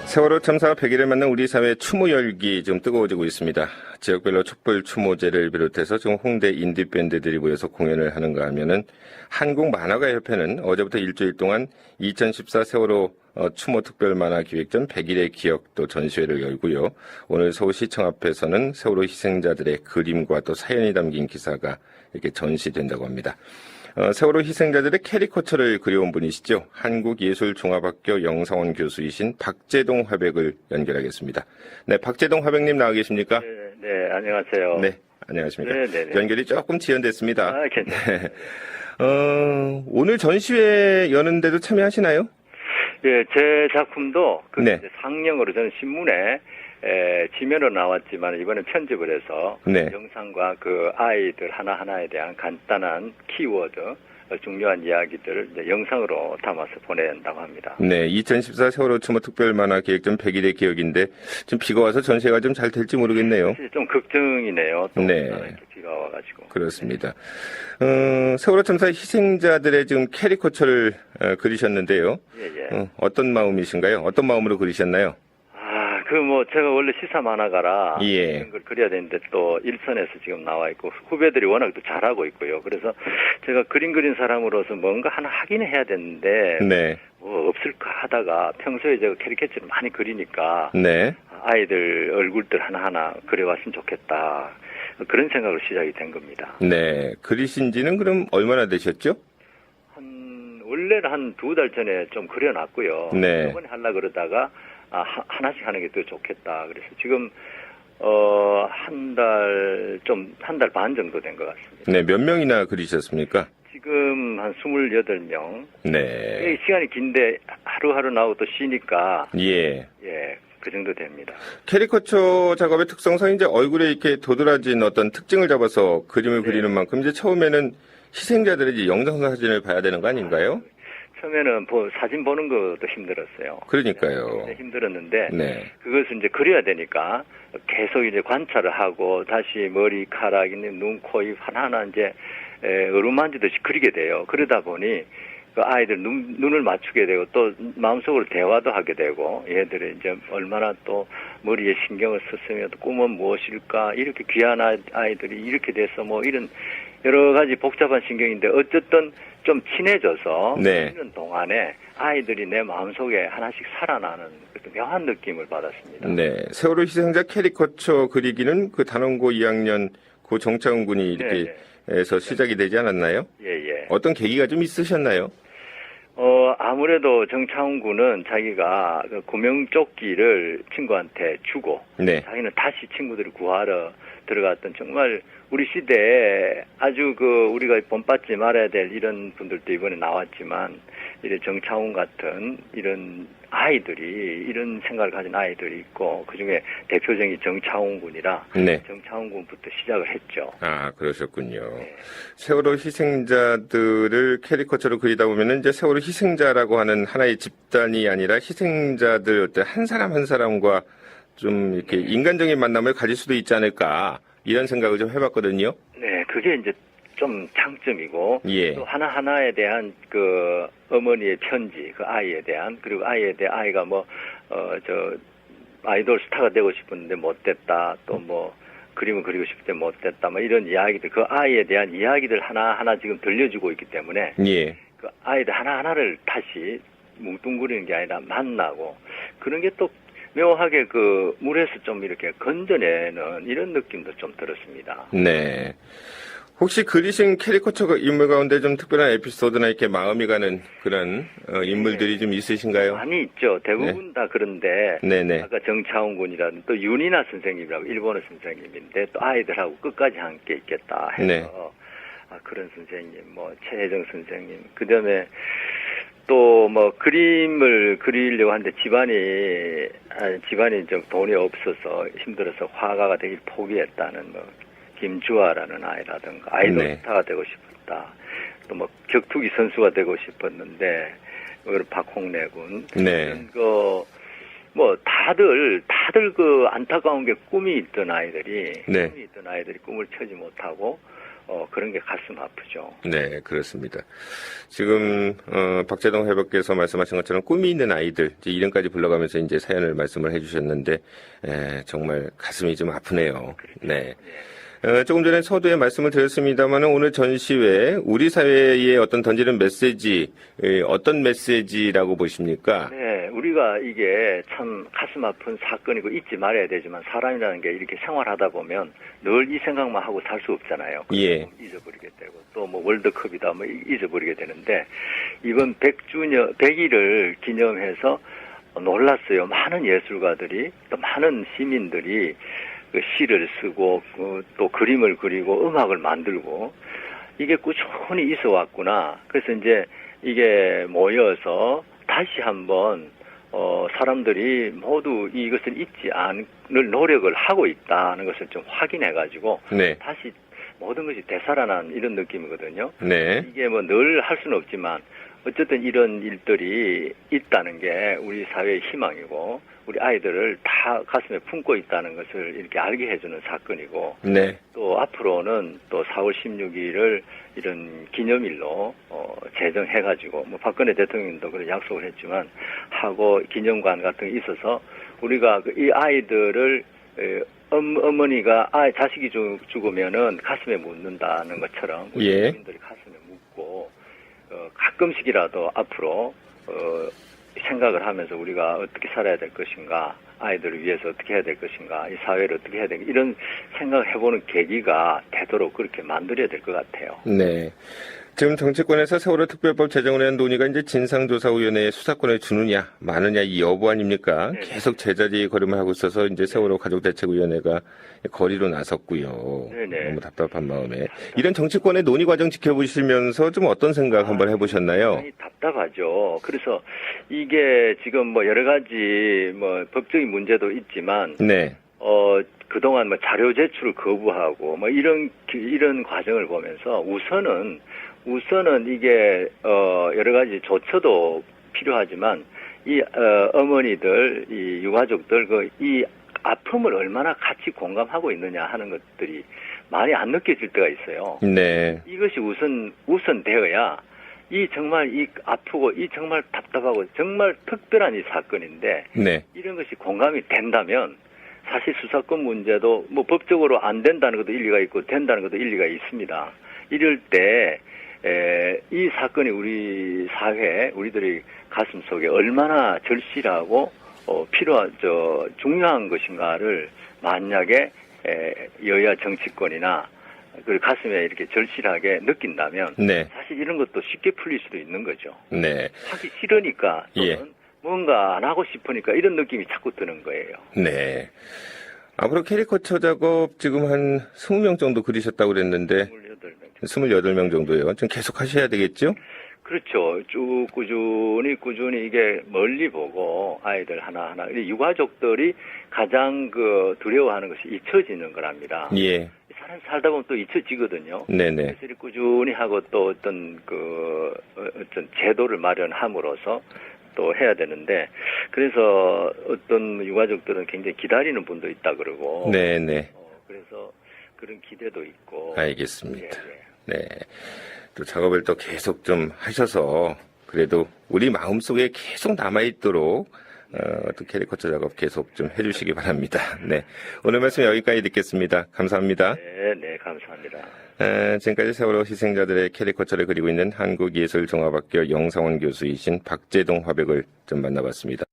세월호 참사 100일을 맞는 우리 사회 추모 열기 좀 뜨거워지고 있습니다. 지역별로 촛불 추모제를 비롯해서 지금 홍대 인디밴드들이 모여서 공연을 하는가 하면은 한국만화가협회는 어제부터 일주일 동안 2014 세월호 추모 특별만화기획전 100일의 기억도 전시회를 열고요. 오늘 서울시청 앞에서는 세월호 희생자들의 그림과 또 사연이 담긴 기사가 이렇게 전시된다고 합니다. 세월호 희생자들의 캐리커처를 그려온 분이시죠. 한국예술종합학교 영상원 교수이신 박재동 화백을 연결하겠습니다. 네, 박재동 화백님 나와 계십니까? 네, 안녕하세요. 네, 안녕하십니까? 네. 연결이 조금 지연됐습니다. 아, 괜찮아요. 오늘 전시회 여는데도 참여하시나요? 예, 제 작품도 네. 상영으로 저는 신문에 지면으로 나왔지만 이번에 편집을 해서 네. 영상과 그 아이들 하나하나에 대한 간단한 키워드, 중요한 이야기들을 이제 영상으로 담아서 보낸다고 합니다. 네, 2014 세월호 추모 특별만화기획전 100일의 기억인데 지금 비가 와서 전시회가 좀 잘 될지 모르겠네요. 좀 걱정이네요. 또 네. 비가 와가지고. 그렇습니다. 세월호 참사 희생자들의 지금 캐리커처를 그리셨는데요. 예. 어떤 마음이신가요? 어떤 마음으로 그리셨나요? 제가 원래 시사 만화가라 예. 이런 걸 그려야 되는데 또 일선에서 지금 나와 있고 후배들이 워낙 또 잘하고 있고요. 그래서 제가 그림 그린 사람으로서 뭔가 하나 하긴 해야 되는데 네. 뭐 없을까 하다가 평소에 제가 캐리커처를 많이 그리니까 네. 아이들 얼굴들 하나하나 그려봤으면 좋겠다. 그런 생각으로 시작이 된 겁니다. 네. 그리신 지는 그럼 얼마나 되셨죠? 원래는 한 2달 전에 좀 그려놨고요. 네. 이번에 하려고 그러다가 하나씩 하는 게 더 좋겠다. 그래서 지금 한 달 반 정도 된 것 같습니다. 네, 몇 명이나 그리셨습니까? 지금 한 28명. 네. 시간이 긴데 하루하루 나오고 또 쉬니까 예. 그 정도 됩니다. 캐리커처 작업의 특성상 이제 얼굴에 이렇게 도드라진 어떤 특징을 잡아서 그림을 그리는 만큼 이제 처음에는 희생자들의 이제 영상 사진을 봐야 되는 거 아닌가요? 처음에는 사진 보는 것도 힘들었어요. 그러니까요. 네, 힘들었는데 네. 그것을 이제 그려야 되니까 계속 이제 관찰을 하고 다시 머리카락 있는 눈, 코, 입 하나하나 이제 어루만지듯이 그리게 돼요. 그러다 보니 그 아이들 눈을 맞추게 되고 또 마음속으로 대화도 하게 되고 얘들이 이제 얼마나 또 머리에 신경을 썼으면 또 꿈은 무엇일까 이렇게 귀한 아이들이 이렇게 돼서 뭐 이런 여러 가지 복잡한 신경인데 어쨌든 좀 친해져서 네. 그런 동안에 아이들이 내 마음속에 하나씩 살아나는 묘한 느낌을 받았습니다. 네. 세월호 희생자 캐리커처 그리기는 그 단원고 2학년 고 정창훈 군이 이렇게 해서 시작이 되지 않았나요? 예. 어떤 계기가 좀 있으셨나요? 아무래도 정창훈 군은 자기가 그 구명조끼를 친구한테 주고 네. 자기는 다시 친구들을 구하러 들어갔던 정말 우리 시대에 아주 우리가 본받지 말아야 될 이런 분들도 이번에 나왔지만 이런 정창훈 같은 이런 아이들이 이런 생각을 가진 아이들이 있고 그중에 대표적인 정창훈 군이라 네. 정창훈 군부터 시작을 했죠. 아, 그러셨군요. 네. 세월호 희생자들을 캐리커처로 그리다 보면은 이제 세월호 희생자라고 하는 하나의 집단이 아니라 희생자들 어떤 한 사람 한 사람과 좀 이렇게 인간적인 만남을 가질 수도 있지 않을까 이런 생각을 좀 해봤거든요. 네, 그게 이제 좀 장점이고 예. 또 하나하나에 대한 그 어머니의 편지, 그 아이에 대한 그리고 아이에 대한 아이가 아이돌 스타가 되고 싶었는데 못 됐다. 또 그림을 그리고 싶을 때 못 됐다. 이런 이야기들, 그 아이에 대한 이야기들 하나하나 지금 들려주고 있기 때문에 예. 그 아이들 하나하나를 다시 뭉뚱그리는 게 아니라 만나고 그런 게 또 묘하게 그 물에서 좀 이렇게 건져내는 이런 느낌도 좀 들었습니다. 네. 혹시 그리신 캐리커처 인물 가운데 좀 특별한 에피소드나 이렇게 마음이 가는 그런 인물들이 좀 있으신가요? 많이 있죠. 대부분 다 그런데 네네. 아까 정창훈 군이라든 또 윤이나 선생님이라고 일본어 선생님인데 또 아이들하고 끝까지 함께 있겠다 해서 네. 그런 선생님, 최혜정 선생님, 그다음에 또 그림을 그리려고 하는데 집안이 좀 돈이 없어서 힘들어서 화가가 되길 포기했다는 김주아라는 아이라든가 아이돌 네. 스타가 되고 싶었다. 또 격투기 선수가 되고 싶었는데 박홍래 군 네. 뭐 다들 그 안타까운 게 꿈이 있던 아이들이 네. 꿈이 있던 아이들이 꿈을 펴지 못하고 그런 게 가슴 아프죠. 네, 그렇습니다. 지금 박재동 회복께서 말씀하신 것처럼 꿈이 있는 아이들 이제 이름까지 불러가면서 이제 사연을 말씀을 해주셨는데 정말 가슴이 좀 아프네요. 네. 조금 전에 서두에 말씀을 드렸습니다만 오늘 전시회 우리 사회에 어떤 던지는 메시지 어떤 메시지라고 보십니까? 네, 우리가 이게 참 가슴 아픈 사건이고 잊지 말아야 되지만 사람이라는 게 이렇게 생활하다 보면 늘 이 생각만 하고 살 수 없잖아요. 예. 잊어버리게 되고 또 뭐 월드컵이다 뭐 잊어버리게 되는데 이번 100일을 기념해서 놀랐어요. 많은 예술가들이 또 많은 시민들이 그 시를 쓰고 또 그림을 그리고 음악을 만들고 이게 꾸준히 있어 왔구나. 그래서 이제 이게 모여서 다시 한번 사람들이 모두 이것을 잊지 않을 노력을 하고 있다는 것을 좀 확인해 가지고 네. 다시 모든 것이 되살아난 이런 느낌이거든요. 네. 이게 뭐 늘 할 수는 없지만 어쨌든 이런 일들이 있다는 게 우리 사회의 희망이고 우리 아이들을 다 가슴에 품고 있다는 것을 이렇게 알게 해주는 사건이고 네. 또 앞으로는 또 4월 16일을 이런 기념일로 제정해가지고 뭐 박근혜 대통령도 그런 약속을 했지만 하고 기념관 같은 게 있어서 우리가 이 아이들을 어머니가 자식이 죽으면은 가슴에 묻는다는 것처럼 우리 예. 국민들이 가슴에 묻고 가끔씩이라도 앞으로 생각을 하면서 우리가 어떻게 살아야 될 것인가, 아이들을 위해서 어떻게 해야 될 것인가, 이 사회를 어떻게 해야 되는가 이런 생각을 해보는 계기가 되도록 그렇게 만들어야 될 것 같아요. 네. 지금 정치권에서 세월호 특별법 제정을 위한 논의가 이제 진상조사위원회에 수사권을 주느냐, 마느냐 이 여부 아닙니까? 네네. 계속 제자리 걸음을 하고 있어서 이제 세월호 가족대책위원회가 거리로 나섰고요. 네네. 너무 답답한 마음에. 이런 정치권의 논의 과정 지켜보시면서 좀 어떤 생각 한번 해보셨나요? 굉장히 답답하죠. 그래서 이게 지금 뭐 여러 가지 뭐 법적인 문제도 있지만, 네. 그동안 뭐 자료 제출을 거부하고 뭐 이런 과정을 보면서 우선은 이게 여러 가지 조처도 필요하지만 이 어머니들 이 유가족들 이 아픔을 얼마나 같이 공감하고 있느냐 하는 것들이 많이 안 느껴질 때가 있어요. 네. 이것이 우선 되어야 정말 이 아프고 이 정말 답답하고 정말 특별한 이 사건인데 네. 이런 것이 공감이 된다면 사실 수사권 문제도 뭐 법적으로 안 된다는 것도 일리가 있고 된다는 것도 일리가 있습니다. 이럴 때 이 사건이 우리 사회, 우리들의 가슴 속에 얼마나 절실하고 중요한 것인가를 만약에 여야 정치권이나 그 가슴에 이렇게 절실하게 느낀다면 네. 사실 이런 것도 쉽게 풀릴 수도 있는 거죠. 네. 하기 싫으니까 또는 예. 뭔가 안 하고 싶으니까 이런 느낌이 자꾸 드는 거예요. 네. 앞으로 캐리커처 작업 지금 한 20명 정도 그리셨다고 그랬는데 28명 정도요. 좀 계속 하셔야 되겠죠? 그렇죠. 쭉 꾸준히 이게 멀리 보고 아이들 하나하나 유가족들이 가장 두려워하는 것이 잊혀지는 거랍니다. 예. 사람 살다 보면 또 잊혀지거든요. 네네. 그래서 꾸준히 하고 또 어떤 제도를 마련함으로써 또 해야 되는데 그래서 어떤 유가족들은 굉장히 기다리는 분도 있다 그러고 네네. 그래서 그런 기대도 있고 알겠습니다. 예. 네. 또 작업을 또 계속 좀 하셔서 그래도 우리 마음속에 계속 남아있도록 또 캐리커처 작업 계속 좀 해주시기 바랍니다. 네. 오늘 말씀 여기까지 듣겠습니다. 감사합니다. 네, 감사합니다. 지금까지 세월호 희생자들의 캐리커처를 그리고 있는 한국예술종합학교 영상원 교수이신 박재동 화백을 좀 만나봤습니다.